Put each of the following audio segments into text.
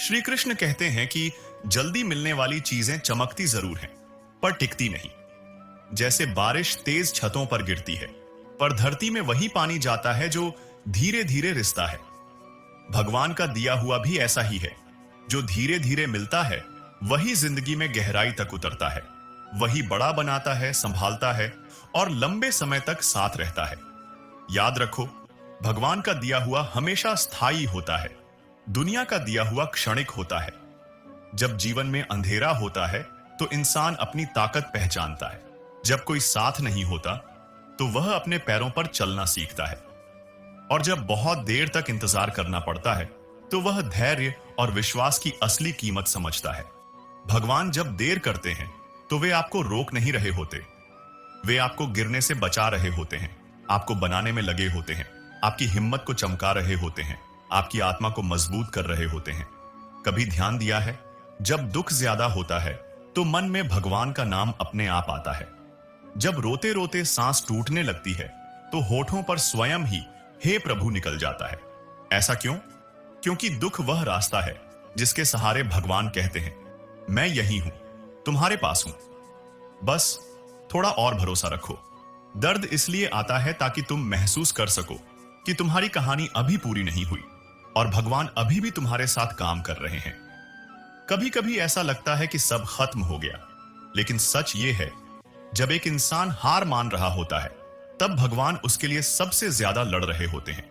श्री कृष्ण कहते हैं कि जल्दी मिलने वाली चीजें चमकती जरूर हैं, पर टिकती नहीं। जैसे बारिश तेज छतों पर गिरती है, पर धरती में वही पानी जाता है जो धीरे धीरे रिसता है। भगवान का दिया हुआ भी ऐसा ही है। जो धीरे धीरे मिलता है वही जिंदगी में गहराई तक उतरता है, वही बड़ा बनाता है, संभालता है और लंबे समय तक साथ रहता है। याद रखो, भगवान का दिया हुआ हमेशा स्थायी होता है, दुनिया का दिया हुआ क्षणिक होता है। जब जीवन में अंधेरा होता है तो इंसान अपनी ताकत पहचानता है। जब कोई साथ नहीं होता तो वह अपने पैरों पर चलना सीखता है। और जब बहुत देर तक इंतजार करना पड़ता है तो वह धैर्य और विश्वास की असली कीमत समझता है। भगवान जब देर करते हैं तो वे आपको रोक नहीं रहे होते, वे आपको गिरने से बचा रहे होते हैं, आपको बनाने में लगे होते हैं, आपकी हिम्मत को चमका रहे होते हैं, आपकी आत्मा को मजबूत कर रहे होते हैं। कभी ध्यान दिया है, जब दुख ज्यादा होता है तो मन में भगवान का नाम अपने आप आता है। जब रोते रोते सांस टूटने लगती है तो होठों पर स्वयं ही हे प्रभु निकल जाता है। ऐसा क्यों? क्योंकि दुख वह रास्ता है जिसके सहारे भगवान कहते हैं, मैं यही हूं, तुम्हारे पास हूं, बस थोड़ा और भरोसा रखो। दर्द इसलिए आता है ताकि तुम महसूस कर सको कि तुम्हारी कहानी अभी पूरी नहीं हुई और भगवान अभी भी तुम्हारे साथ काम कर रहे हैं। कभी कभी ऐसा लगता है कि सब खत्म हो गया, लेकिन सच ये है, जब एक इंसान हार मान रहा होता है तब भगवान उसके लिए सबसे ज्यादा लड़ रहे होते हैं।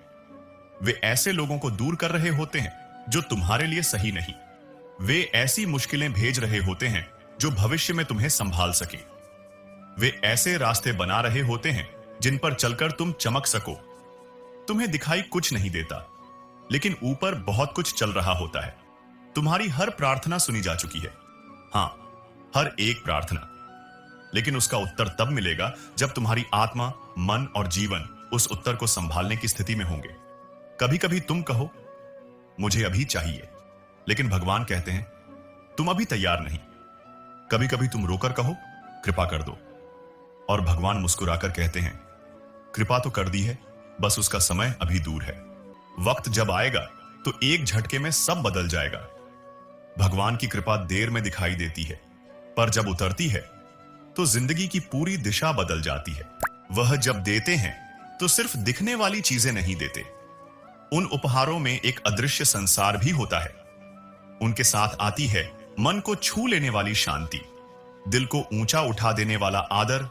वे ऐसे लोगों को दूर कर रहे होते हैं जो तुम्हारे लिए सही नहीं। वे ऐसी मुश्किलें भेज रहे होते हैं जो भविष्य में तुम्हें संभाल सके। वे ऐसे रास्ते बना रहे होते हैं जिन पर चलकर तुम चमक सको। तुम्हें दिखाई कुछ नहीं देता, लेकिन ऊपर बहुत कुछ चल रहा होता है। तुम्हारी हर प्रार्थना सुनी जा चुकी है, हां, हर एक प्रार्थना। लेकिन उसका उत्तर तब मिलेगा जब तुम्हारी आत्मा, मन और जीवन उस उत्तर को संभालने की स्थिति में होंगे। कभी कभी तुम कहो, मुझे अभी चाहिए, लेकिन भगवान कहते हैं, तुम अभी तैयार नहीं। कभी कभी तुम रोकर कहो, कृपा कर दो, और भगवान मुस्कुराकर कहते हैं, कृपा तो कर दी है, बस उसका समय अभी दूर है। वक्त जब आएगा तो एक झटके में सब बदल जाएगा। भगवान की कृपा देर में दिखाई देती है, पर जब उतरती है तो जिंदगी की पूरी दिशा बदल जाती है। वह जब देते हैं तो सिर्फ दिखने वाली चीजें नहीं देते, उन उपहारों में एक अदृश्य संसार भी होता है। उनके साथ आती है मन को छू लेने वाली शांति, दिल को ऊंचा उठा देने वाला आदर,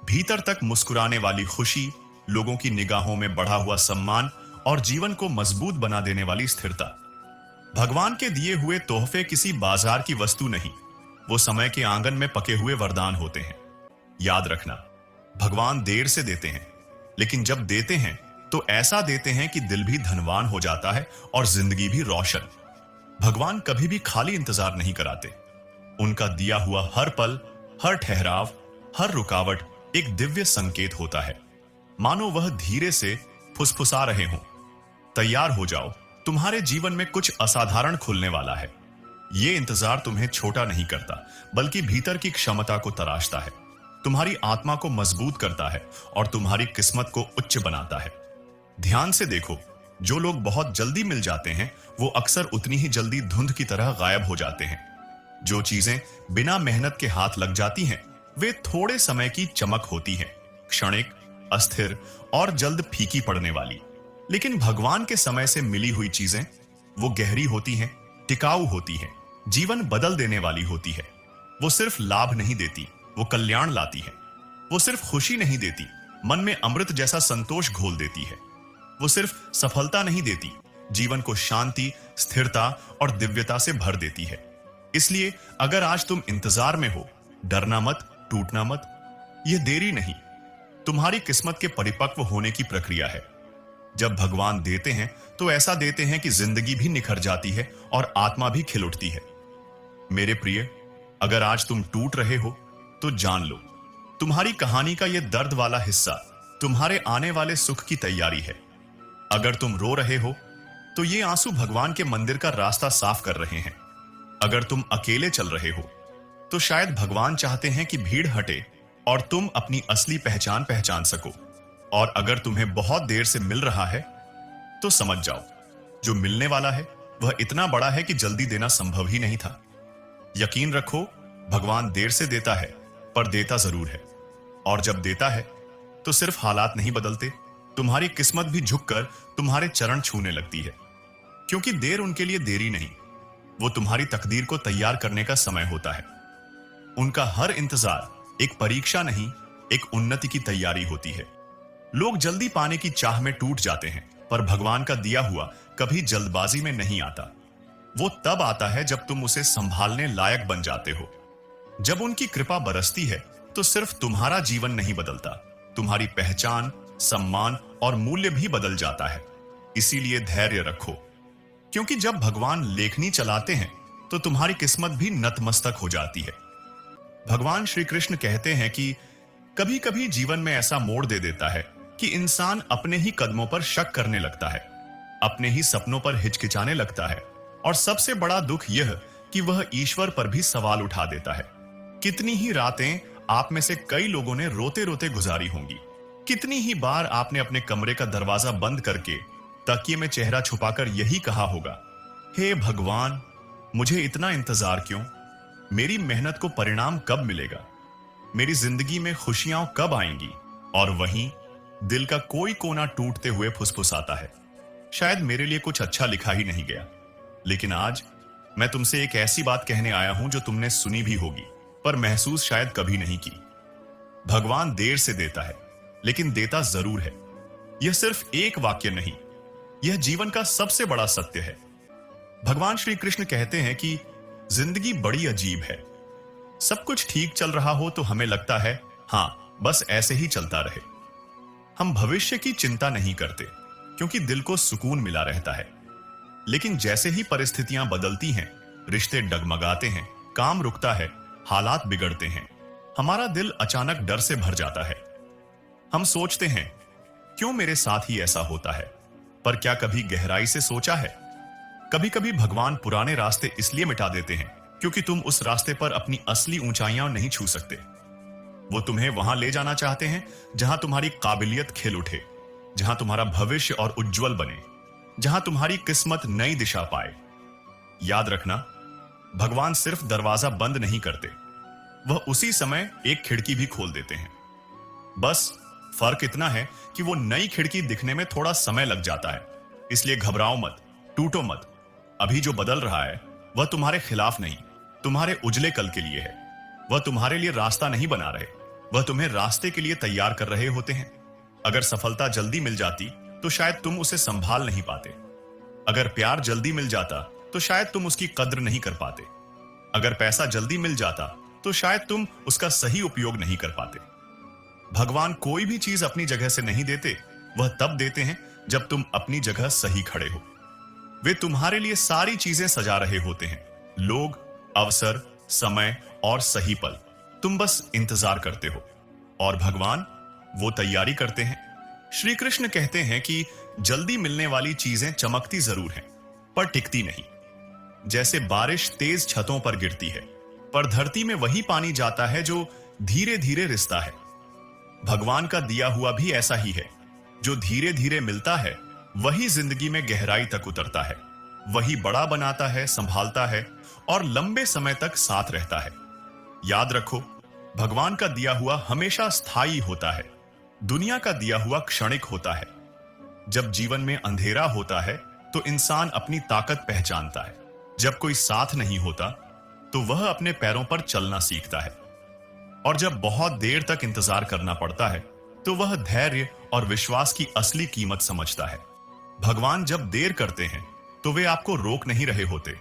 भीतर तक मुस्कुराने वाली खुशी, लोगों की निगाहों में बढ़ा हुआ सम्मान और जीवन को मजबूत बना देने वाली स्थिरता। भगवान के दिए हुए तोहफे किसी बाजार की वस्तु नहीं, वो समय के आंगन में पके हुए वरदान होते हैं। याद रखना, भगवान देर से देते हैं, लेकिन जब देते हैं तो ऐसा देते हैं कि दिल भी धनवान हो जाता है और जिंदगी भी रोशन। भगवान कभी भी खाली इंतजार नहीं कराते। उनका दिया हुआ हर पल, हर ठहराव, हर रुकावट एक दिव्य संकेत होता है, मानो वह धीरे से फुसफुसा रहे हों, तैयार हो जाओ, तुम्हारे जीवन में कुछ असाधारण खुलने वाला है। यह इंतजार तुम्हें छोटा नहीं करता, बल्कि भीतर की क्षमता को तराशता है, तुम्हारी आत्मा को मजबूत करता है और तुम्हारी किस्मत को उच्च बनाता है। ध्यान से देखो, जो लोग बहुत जल्दी मिल जाते हैं वो अक्सर उतनी ही जल्दी धुंध की तरह गायब हो जाते हैं। जो चीजें बिना मेहनत के हाथ लग जाती हैं वे थोड़े समय की चमक होती हैं, क्षणिक, अस्थिर और जल्द फीकी पड़ने वाली। लेकिन भगवान के समय से मिली हुई चीजें वो गहरी होती हैं, टिकाऊ होती हैं, जीवन बदल देने वाली होती है। वो सिर्फ लाभ नहीं देती, वो कल्याण लाती है। वो सिर्फ खुशी नहीं देती, मन में अमृत जैसा संतोष घोल देती है। वो सिर्फ सफलता नहीं देती, जीवन को शांति, स्थिरता और दिव्यता से भर देती है। इसलिए अगर आज तुम इंतजार में हो, डरना मत, टूटना मत। यह देरी नहीं, तुम्हारी किस्मत के परिपक्व होने की प्रक्रिया है। जब भगवान देते हैं तो ऐसा देते हैं कि जिंदगी भी निखर जाती है और आत्मा भी खिल उठती है। मेरे प्रिय, अगर आज तुम टूट रहे हो तो जान लो, तुम्हारी कहानी का यह दर्द वाला हिस्सा तुम्हारे आने वाले सुख की तैयारी है। अगर तुम रो रहे हो तो ये आंसू भगवान के मंदिर का रास्ता साफ कर रहे हैं। अगर तुम अकेले चल रहे हो तो शायद भगवान चाहते हैं कि भीड़ हटे और तुम अपनी असली पहचान पहचान सको। और अगर तुम्हें बहुत देर से मिल रहा है तो समझ जाओ, जो मिलने वाला है वह इतना बड़ा है कि जल्दी देना संभव ही नहीं था। यकीन रखो, भगवान देर से देता है पर देता जरूर है। और जब देता है तो सिर्फ हालात नहीं बदलते, तुम्हारी किस्मत भी झुककर तुम्हारे चरण छूने लगती है। क्योंकि देर उनके लिए देरी नहीं, वो तुम्हारी तकदीर को तैयार करने का समय होता है। उनका हर इंतजार एक परीक्षा नहीं, एक उन्नति की तैयारी होती है। लोग जल्दी पाने की चाह में टूट जाते हैं, पर भगवान का दिया हुआ कभी जल्दबाजी में नहीं आता। वो तब आता है जब तुम उसे संभालने लायक बन जाते हो। जब उनकी कृपा बरसती है तो सिर्फ तुम्हारा जीवन नहीं बदलता, तुम्हारी पहचान, सम्मान और मूल्य भी बदल जाता है। इसीलिए धैर्य रखो, क्योंकि जब भगवान लेखनी चलाते हैं तो तुम्हारी किस्मत भी नतमस्तक हो जाती है। भगवान श्री कृष्ण कहते हैं कि कभी कभी जीवन में ऐसा मोड़ दे देता है कि इंसान अपने ही कदमों पर शक करने लगता है, अपने ही सपनों पर हिचकिचाने लगता है, और सबसे बड़ा दुख यह कि वह ईश्वर पर भी सवाल उठा देता है। कितनी ही रातें आप में से कई लोगों ने रोते रोते गुजारी होंगी। कितनी ही बार आपने अपने कमरे का दरवाजा बंद करके तकिए में चेहरा छुपाकर यही कहा होगा, हे भगवान, मुझे इतना इंतजार क्यों? मेरी मेहनत को परिणाम कब मिलेगा? मेरी जिंदगी में खुशियां कब आएंगी? और वहीं दिल का कोई कोना टूटते हुए फुसफुसाता है, शायद मेरे लिए कुछ अच्छा लिखा ही नहीं गया। लेकिन आज मैं तुमसे एक ऐसी बात कहने आया हूं जो तुमने सुनी भी होगी पर महसूस शायद कभी नहीं की। भगवान देर से देता है, लेकिन देता जरूर है। यह सिर्फ एक वाक्य नहीं, यह जीवन का सबसे बड़ा सत्य है। भगवान श्री कृष्ण कहते हैं कि जिंदगी बड़ी अजीब है। सब कुछ ठीक चल रहा हो तो हमें लगता है हां, बस ऐसे ही चलता रहे। हम भविष्य की चिंता नहीं करते क्योंकि दिल को सुकून मिला रहता है। लेकिन जैसे ही परिस्थितियां बदलती हैं, रिश्ते डगमगाते हैं, काम रुकता है, हालात बिगड़ते हैं, हमारा दिल अचानक डर से भर जाता है। हम सोचते हैं, क्यों मेरे साथ ही ऐसा होता है? पर क्या कभी गहराई से सोचा है? कभी कभी भगवान पुराने रास्ते इसलिए मिटा देते हैं क्योंकि तुम उस रास्ते पर अपनी असली ऊंचाइयां नहीं छू सकते। वो तुम्हें वहां ले जाना चाहते हैं जहां तुम्हारी काबिलियत खिल उठे, जहां तुम्हारा भविष्य और उज्जवल बने, जहां तुम्हारी किस्मत नई दिशा पाए। याद रखना, भगवान सिर्फ दरवाजा बंद नहीं करते, वह उसी समय एक खिड़की भी खोल देते हैं। बस फर्क इतना है कि वो नई खिड़की दिखने में थोड़ा समय लग जाता है। इसलिए घबराओ मत, टूटो मत। अभी जो बदल रहा है वह तुम्हारे खिलाफ नहीं, तुम्हारे उजले कल के लिए है। वह तुम्हारे लिए रास्ता नहीं बना रहे, वह तुम्हें रास्ते के लिए तैयार कर रहे होते हैं। अगर सफलता जल्दी मिल जाती तो शायद तुम उसे संभाल नहीं पाते। अगर प्यार जल्दी मिल जाता तो शायद तुम उसकी कद्र नहीं कर पाते। अगर पैसा जल्दी मिल जाता तो शायद तुम उसका सही उपयोग नहीं कर पाते। भगवान कोई भी चीज अपनी जगह से नहीं देते, वह तब देते हैं जब तुम अपनी जगह सही खड़े हो। वे तुम्हारे लिए सारी चीजें सजा रहे होते हैं, लोग, अवसर, समय और सही पल। तुम बस इंतजार करते हो और भगवान वो तैयारी करते हैं। श्री कृष्ण कहते हैं कि जल्दी मिलने वाली चीजें चमकती जरूर हैं पर टिकती नहीं। जैसे बारिश तेज छतों पर गिरती है, पर धरती में वही पानी जाता है जो धीरे धीरे रिसता है। भगवान का दिया हुआ भी ऐसा ही है, जो धीरे धीरे मिलता है वही जिंदगी में गहराई तक उतरता है, वही बड़ा बनाता है, संभालता है और लंबे समय तक साथ रहता है। याद रखो, भगवान का दिया हुआ हमेशा स्थायी होता है, दुनिया का दिया हुआ क्षणिक होता है। जब जीवन में अंधेरा होता है तो इंसान अपनी ताकत पहचानता है। जब कोई साथ नहीं होता तो वह अपने पैरों पर चलना सीखता है। और जब बहुत देर तक इंतजार करना पड़ता है तो वह धैर्य और विश्वास की असली कीमत समझता है। भगवान जब देर करते हैं तो वे आपको रोक नहीं रहे होते,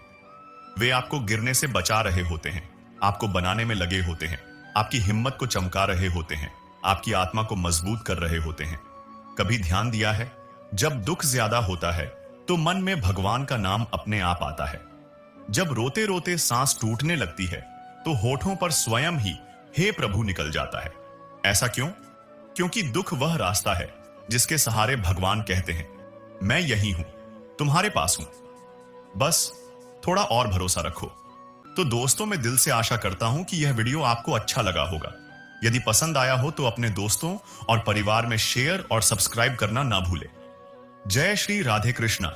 वे आपको गिरने से बचा रहे होते हैं, आपको बनाने में लगे होते हैं, आपकी हिम्मत को चमका रहे होते हैं, आपकी आत्मा को मजबूत कर रहे होते हैं। कभी ध्यान दिया है, जब दुख ज्यादा होता है तो मन में भगवान का नाम अपने आप आता है। जब रोते रोते सांस टूटने लगती है तो होठों पर स्वयं ही हे प्रभु निकल जाता है। ऐसा क्यों? क्योंकि दुख वह रास्ता है जिसके सहारे भगवान कहते हैं, मैं यही हूं, तुम्हारे पास हूं, बस थोड़ा और भरोसा रखो। तो दोस्तों, मैं दिल से आशा करता हूं कि यह वीडियो आपको अच्छा लगा होगा। यदि पसंद आया हो तो अपने दोस्तों और परिवार में शेयर और सब्सक्राइब करना ना भूले। जय श्री राधे कृष्णा।